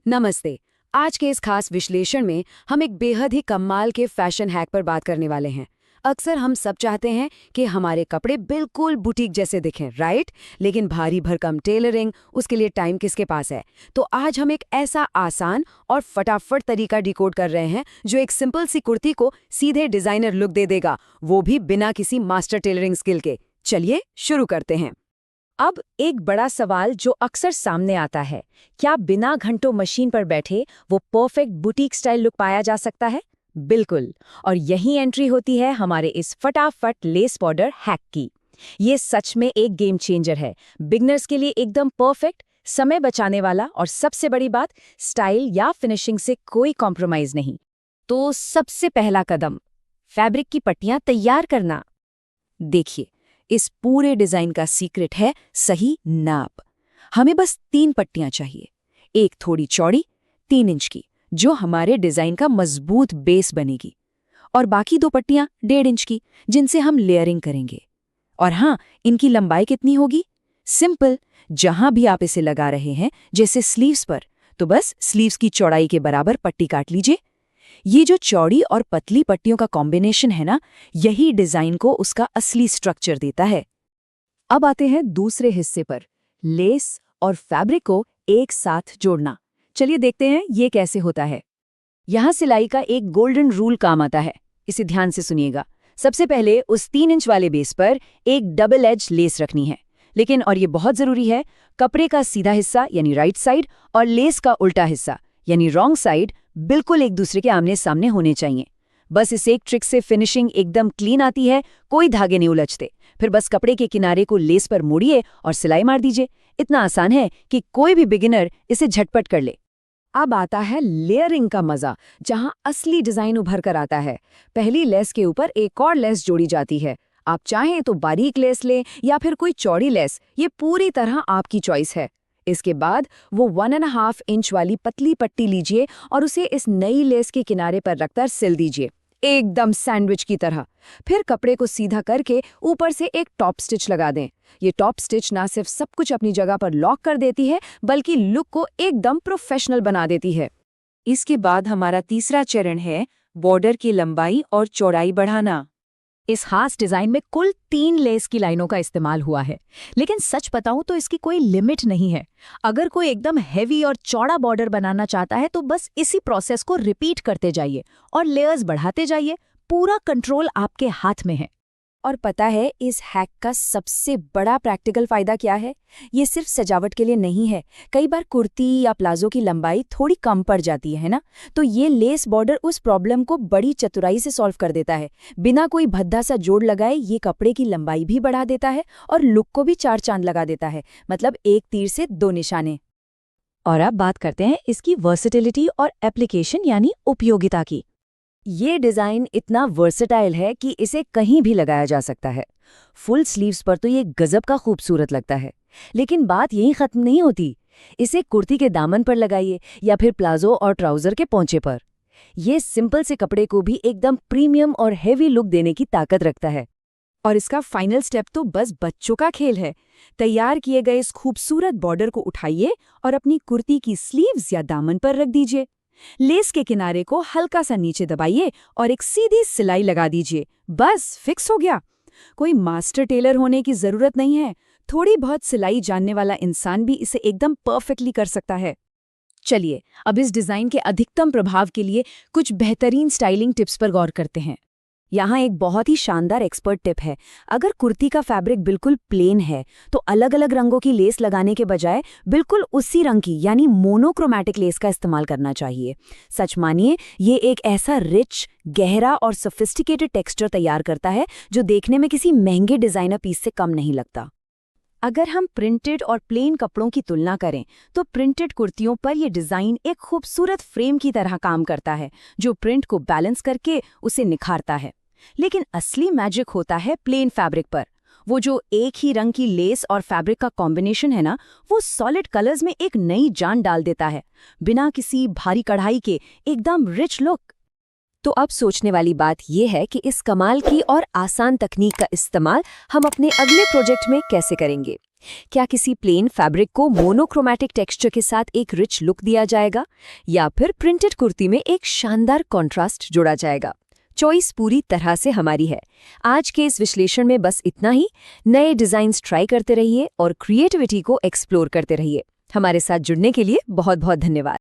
नमस्ते। आज के इस खास विश्लेषण में हम एक बेहद ही कमाल के फैशन हैक पर बात करने वाले हैं। अक्सर हम सब चाहते हैं कि हमारे कपड़े बिल्कुल बुटीक जैसे दिखें, राइट? लेकिन भारी भरकम टेलरिंग, उसके लिए टाइम किसके पास है? तो आज हम एक ऐसा आसान और फटाफट तरीका डिकोड कर रहे हैं जो एक सिंपल सी कुर्ती को सीधे डिजाइनर लुक दे देगा, वो भी बिना किसी मास्टर टेलरिंग स्किल के। चलिए शुरू करते हैं। अब एक बड़ा सवाल जो अक्सर सामने आता है, क्या बिना घंटों मशीन पर बैठे वो परफेक्ट बुटीक स्टाइल लुक पाया जा सकता है? बिल्कुल। और यही एंट्री होती है हमारे इस फटाफट लेस बॉर्डर हैक की। ये सच में एक गेम चेंजर है, बिगनर्स के लिए एकदम परफेक्ट, समय बचाने वाला और सबसे बड़ी बात, स्टाइल या फिनिशिंग से कोई कॉम्प्रोमाइज नहीं। तो सबसे पहला कदम, फैब्रिक की पट्टियां तैयार करना। देखिए, इस पूरे डिजाइन का सीक्रेट है सही नाप। हमें बस 3 पट्टियां चाहिए, एक थोड़ी चौड़ी 3 इंच की, जो हमारे डिजाइन का मजबूत बेस बनेगी, और बाकी 2 पट्टियां 1.5 इंच की, जिनसे हम लेयरिंग करेंगे। और हाँ, इनकी लंबाई कितनी होगी? सिंपल, जहां भी आप इसे लगा रहे हैं, जैसे स्लीव्स पर, तो बस स्लीव्स की चौड़ाई के बराबर पट्टी काट लीजिए। ये जो चौड़ी और पतली पट्टियों का कॉम्बिनेशन है ना, यही डिजाइन को उसका असली स्ट्रक्चर देता है। अब आते हैं दूसरे हिस्से पर, लेस और फैब्रिक को एक साथ जोड़ना। चलिए देखते हैं ये कैसे होता है। यहाँ सिलाई का एक गोल्डन रूल काम आता है, इसे ध्यान से सुनिएगा। सबसे पहले उस 3 इंच वाले बेस पर एक डबल एज लेस रखनी है, लेकिन और ये बहुत जरूरी है, कपड़े का सीधा हिस्सा यानी राइट साइड और लेस का उल्टा हिस्सा यानी रॉन्ग साइड बिल्कुल एक दूसरे के आमने सामने होने चाहिए। बस इस एक ट्रिक से फिनिशिंग एकदम क्लीन आती है, कोई धागे नहीं उलझते। फिर बस कपड़े के किनारे को लेस पर मोड़िए और सिलाई मार दीजिए। इतना आसान है कि कोई भी बिगिनर इसे झटपट कर ले। अब आता है लेयरिंग का मजा, जहां असली डिजाइन उभर कर आता है। पहली लेस के ऊपर एक और लेस जोड़ी जाती है। आप चाहें तो बारीक लेस लें या फिर कोई चौड़ी लेस, ये पूरी तरह आपकी चॉइस है। इसके बाद वो 1.5 इंच वाली पतली पट्टी लीजिए और उसे इस नई लेस के किनारे पर रखकर सिल दीजिए, एकदम सैंडविच की तरह। फिर कपड़े को सीधा करके ऊपर से एक टॉप स्टिच लगा दें। ये टॉप स्टिच ना सिर्फ सब कुछ अपनी जगह पर लॉक कर देती है, बल्कि लुक को एकदम प्रोफेशनल बना देती है। इसके बाद हमारा तीसरा चरण है बॉर्डर की लंबाई और चौड़ाई बढ़ाना। इस खास डिजाइन में कुल 3 लेस की लाइनों का इस्तेमाल हुआ है, लेकिन सच बताऊं तो इसकी कोई लिमिट नहीं है। अगर कोई एकदम हैवी और चौड़ा बॉर्डर बनाना चाहता है तो बस इसी प्रोसेस को रिपीट करते जाइए और लेयर्स बढ़ाते जाइए। पूरा कंट्रोल आपके हाथ में है। और पता है इस हैक का सबसे बड़ा प्रैक्टिकल फायदा क्या है? ये सिर्फ सजावट के लिए नहीं है। कई बार कुर्ती या प्लाजो की लंबाई थोड़ी कम पड़ जाती है ना, तो ये लेस बॉर्डर उस प्रॉब्लम को बड़ी चतुराई से सॉल्व कर देता है। बिना कोई भद्दा सा जोड़ लगाए ये कपड़े की लंबाई भी बढ़ा देता है और लुक को भी 4 चांद लगा देता है। मतलब एक तीर से 2 निशाने। और अब बात करते हैं इसकी वर्सेटिलिटी और एप्लीकेशन यानी उपयोगिता की। ये डिजाइन इतना वर्सेटाइल है कि इसे कहीं भी लगाया जा सकता है। फुल स्लीव्स पर तो ये गजब का खूबसूरत लगता है, लेकिन बात यहीं खत्म नहीं होती। इसे कुर्ती के दामन पर लगाइए या फिर प्लाजो और ट्राउजर के पोंचे पर। ये सिंपल से कपड़े को भी एकदम प्रीमियम और हेवी लुक देने की ताकत रखता है। और इसका फाइनल स्टेप तो बस बच्चों का खेल है। तैयार किए गए इस खूबसूरत बॉर्डर को उठाइए और अपनी कुर्ती की स्लीव्स या दामन पर रख दीजिए। लेस के किनारे को हल्का सा नीचे दबाइए और एक सीधी सिलाई लगा दीजिए। बस फिक्स हो गया। कोई मास्टर टेलर होने की जरूरत नहीं है, थोड़ी बहुत सिलाई जानने वाला इंसान भी इसे एकदम परफेक्टली कर सकता है। चलिए अब इस डिजाइन के अधिकतम प्रभाव के लिए कुछ बेहतरीन स्टाइलिंग टिप्स पर गौर करते हैं। यहाँ एक बहुत ही शानदार एक्सपर्ट टिप है। अगर कुर्ती का फैब्रिक बिल्कुल प्लेन है तो अलग अलग रंगों की लेस लगाने के बजाय बिल्कुल उसी रंग की यानी मोनोक्रोमैटिक लेस का इस्तेमाल करना चाहिए। सच मानिए, ये एक ऐसा रिच, गहरा और सोफिस्टिकेटेड टेक्सचर तैयार करता है जो देखने में किसी महंगे डिजाइनर पीस से कम नहीं लगता। अगर हम प्रिंटेड और प्लेन कपड़ों की तुलना करें तो प्रिंटेड कुर्तियों पर यह डिजाइन एक खूबसूरत फ्रेम की तरह काम करता है, जो प्रिंट को बैलेंस करके उसे निखारता है। लेकिन असली मैजिक होता है प्लेन फैब्रिक पर। वो जो एक ही रंग की लेस और फैब्रिक का कॉम्बिनेशन है ना, वो सॉलिड कलर्स में एक नई जान डाल देता है, बिना किसी भारी कढ़ाई के एकदम रिच लुक। तो अब सोचने वाली बात यह है कि इस कमाल की और आसान तकनीक का इस्तेमाल हम अपने अगले प्रोजेक्ट में कैसे करेंगे। क्या किसी प्लेन फैब्रिक को मोनोक्रोमैटिक टेक्सचर के साथ एक रिच लुक दिया जाएगा, या फिर प्रिंटेड कुर्ती में एक शानदार कॉन्ट्रास्ट जोड़ा जाएगा? चॉइस पूरी तरह से हमारी है। आज के इस विश्लेषण में बस इतना ही। नए डिजाइन्स ट्राई करते रहिए और क्रिएटिविटी को एक्सप्लोर करते रहिए। हमारे साथ जुड़ने के लिए बहुत बहुत धन्यवाद।